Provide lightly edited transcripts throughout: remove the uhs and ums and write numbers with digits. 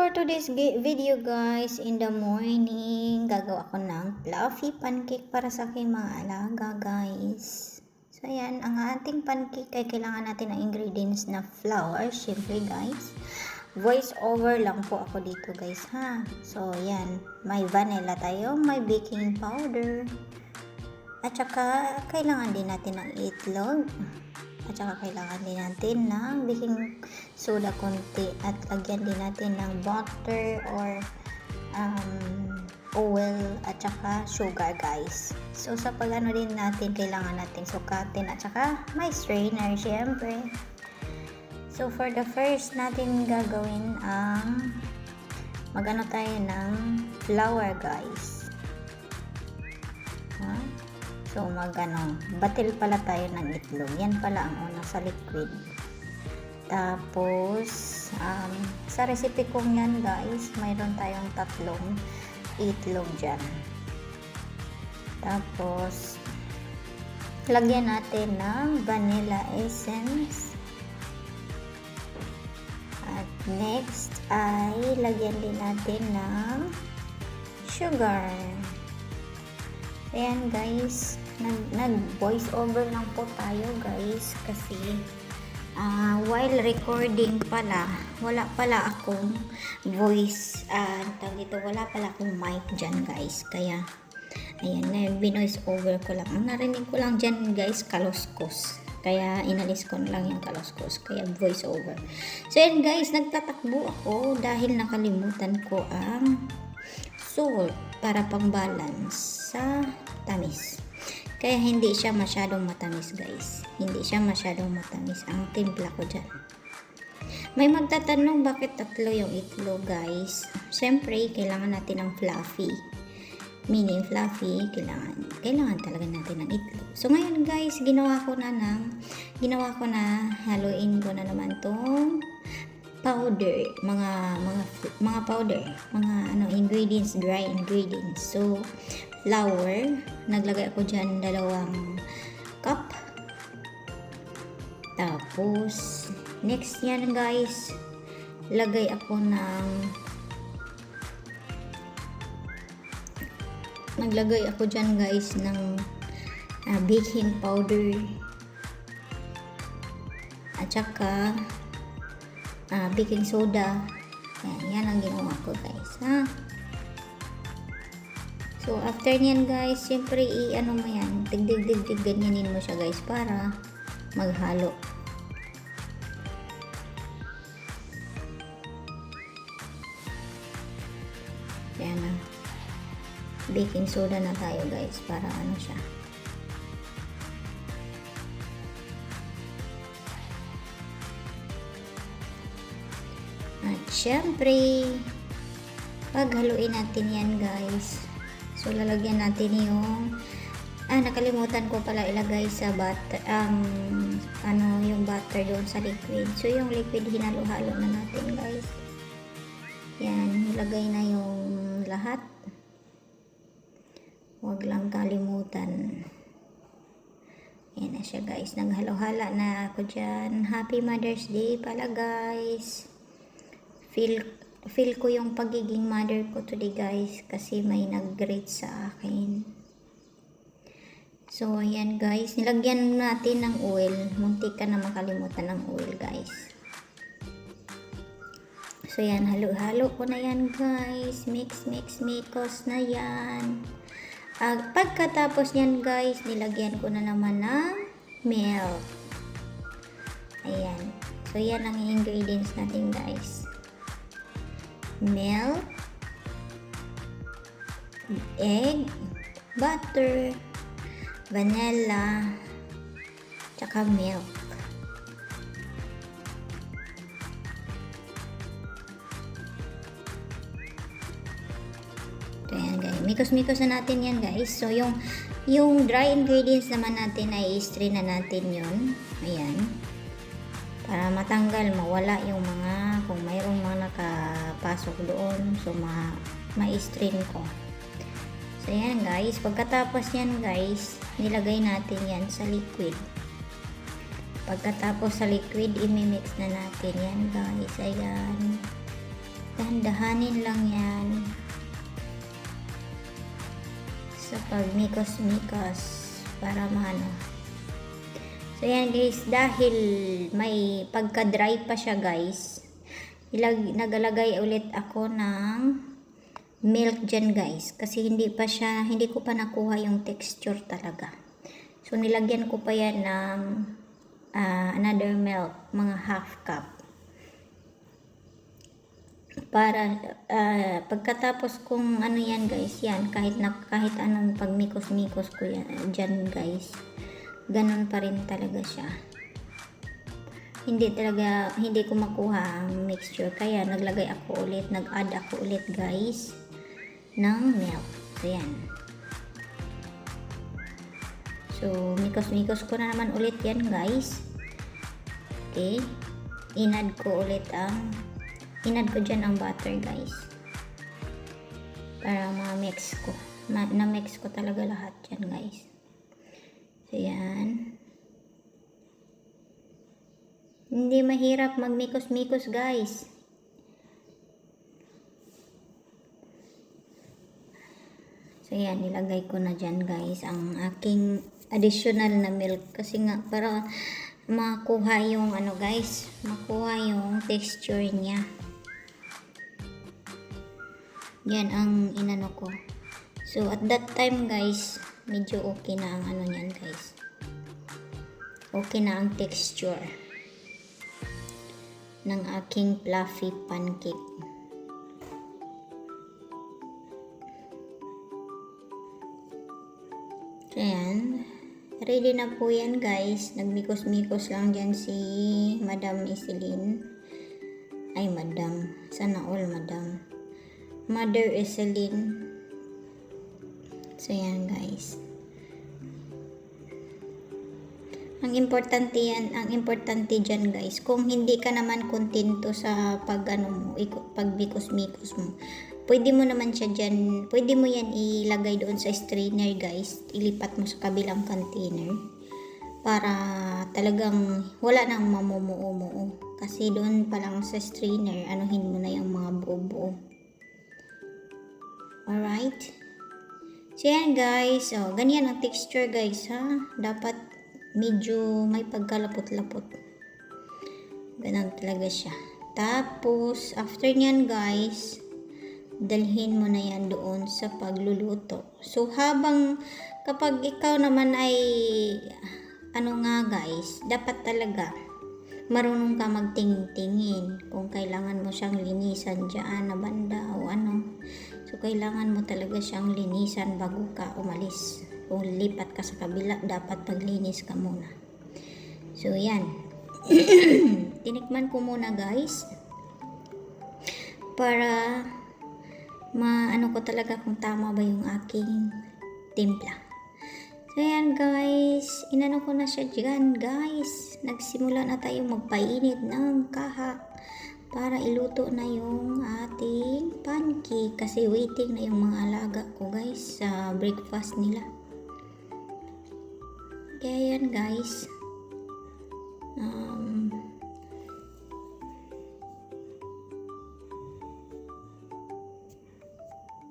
For today's video guys, in the morning, gagawa ko ng fluffy pancake para sa aking mga alaga guys. So ayan, ang ating pancake ay kailangan natin ng ingredients na flour, syempre guys. Voice over lang po ako dito guys ha. So ayan, may vanilla tayo, may baking powder. At saka kailangan din natin ng itlog. At saka kailangan din natin ng baking soda konti at lagyan din natin ng butter or oil at saka sugar guys. So sa pagano din natin kailangan natin sukatin at saka may strainer syempre. So for the first natin gagawin ang magano tayo ng flour guys. So batil pala tayo ng itlog. Yan pala ang una sa liquid. Tapos sa recipe kong yan guys, mayroon tayong 3 itlog dyan. Tapos lagyan natin ng vanilla essence. At next ay lagyan din natin ng sugar. Ayan guys, nag voice over lang po tayo guys kasi while recording pala, wala pala akong voice, wala pala akong mic dyan guys, kaya ayan, binoise over ko lang. Ang narinig ko lang dyan guys, kaluskos, kaya inalis ko na lang yung kaluskos, kaya voice over. So ayan guys, nagtatakbo ako dahil nakalimutan ko ang salt para pang-balance sa tamis. Kaya hindi siya masyadong matamis guys. Hindi siya masyadong matamis ang timpla ko dyan. May magtatanong bakit 3 yung itlog guys. Siyempre, kailangan natin ng fluffy. Meaning fluffy, kailangan talaga natin ng itlog. So ngayon guys, ginawa ko na, haluin ko na naman tong powder, mga powder, ingredients, dry ingredients. So flour, naglagay ako dyan 2 cup. Tapos next yan guys, naglagay ako dyan guys ng baking powder at saka baking soda. Yan ang ginawa ko guys ha. So after nyan guys, syempre mo yan, tigdig ganyanin mo siya guys para maghalo. Yan na, baking soda na tayo guys para siya. At syempre, paghaluin natin yan guys. So lalagyan natin yung nakalimutan ko pala ilagay sa butter, yung butter doon sa liquid. So yung liquid hinalo-halo na natin guys. Yan, ilagay na yung lahat. Huwag lang kalimutan. Yan na siya guys, naghalo-hala na ako dyan. Happy Mother's Day pala guys. Feel ko yung pagiging mother ko today guys kasi may nag-greet sa akin. So ayan guys, nilagyan natin ng oil. Muntik ka na makalimutan ng oil guys. So yan, halo-halo ko na yan guys. Mix na yan. Pagkatapos yan guys, nilagyan ko na naman ng milk. Ayan. So yan ang ingredients natin guys. Milk, egg, butter, vanilla, tsaka milk. So yan guys, mikos-mikos na natin yan guys. So yung dry ingredients naman natin ay i-strain na natin yun. Ayan. Para matanggal, mawala yung kung mayroong mga nakapasok doon, so ma-strain ko. So yan guys, pagkatapos yan guys, nilagay natin yan sa liquid. Pagkatapos sa liquid, imimix na natin yan guys. Ayan. Dahan-dahanin lang yan sa pagmikos-mikos para maano. So yan guys, dahil may pagka-dry pa siya guys, nagalagay ulit ako ng milk dyan guys, kasi hindi ko pa nakuha yung texture talaga. So nilagyan ko pa yan ng another milk, mga half cup, para pagkatapos kung ano yan guys, yan kahit anong pagmikos-mikos ko yan dyan guys, ganun pa rin talaga siya. Hindi ko makuha ang mixture, kaya nag-add ako ulit guys ng milk. So yan. So mikos-mikos ko na naman ulit yan guys. Okay, inad ko dyan ang butter guys, para ma-mix ko na-mix ko talaga lahat yan guys. So yan, hindi mahirap magmikos-mikos guys. So yan, nilagay ko na dyan guys ang aking additional na milk, kasi nga para makuha yung makuha yung texture niya. Yan ang inano ko. So at that time guys, medyo okay na ang niyan guys. Okay na ang texture ng aking fluffy pancake. Ayan, ready na po yan guys. Nagmikos-mikos lang dyan si Madam Iselin. Ay Madam, sana all Madam, Mother Iselin. So yan guys, ang importante dyan guys, kung hindi ka naman kontento sa pagbikos-mikos mo, pwede mo naman siya dyan, pwede mo yan ilagay doon sa strainer guys, ilipat mo sa kabilang container para talagang wala nang mamumuo-muo, kasi doon pa lang sa strainer anuhin mo na yung mga buo-buo. Alright, so yan guys, ganyan ang texture guys ha, dapat medyo may pagkalapot-lapot, ganun talaga siya. Tapos after nyan guys, dalhin mo na yan doon sa pagluluto. So kapag ikaw naman ay guys, dapat talaga marunong ka magtingin-tingin kung kailangan mo siyang linisan dyan na banda o So kailangan mo talaga siyang linisan bago ka umalis. Kung lipat ka sa kabila, dapat paglinis ka muna. So yan. Tinikman ko muna guys, para ko talaga kung tama ba yung aking timpla. So yan guys, inano ko na siya dyan guys. Nagsimula na tayo magpainit ng kaha para iluto na yung ating pancake, kasi waiting na yung mga alaga ko guys sa breakfast nila. Kaya yan guys,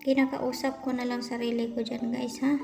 kinakausap ko na lang sarili ko dyan guys ha.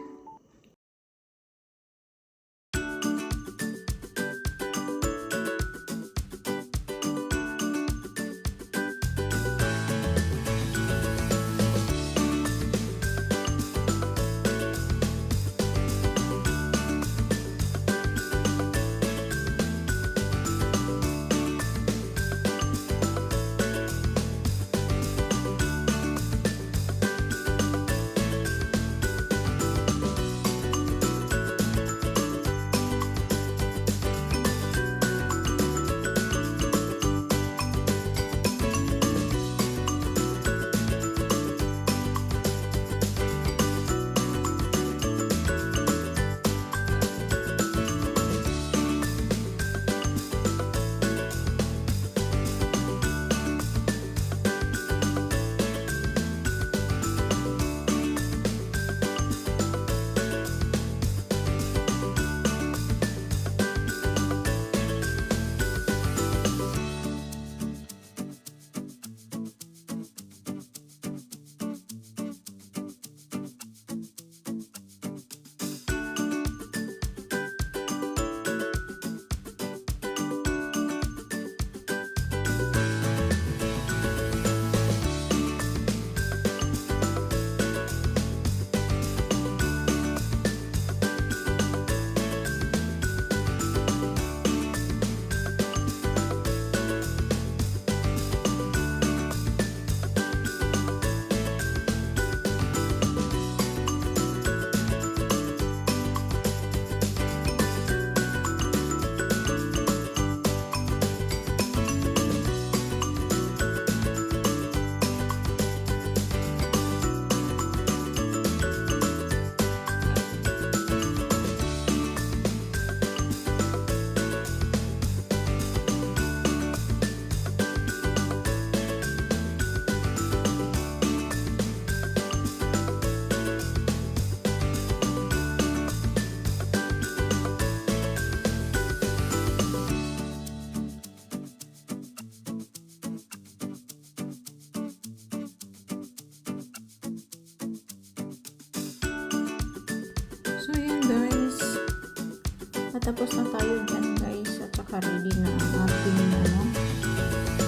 tapos na tayo dyan guys. At saka ready na ang ating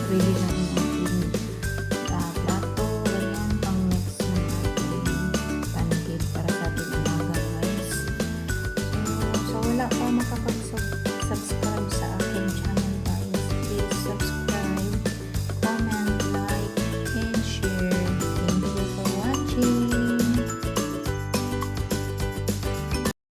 ready na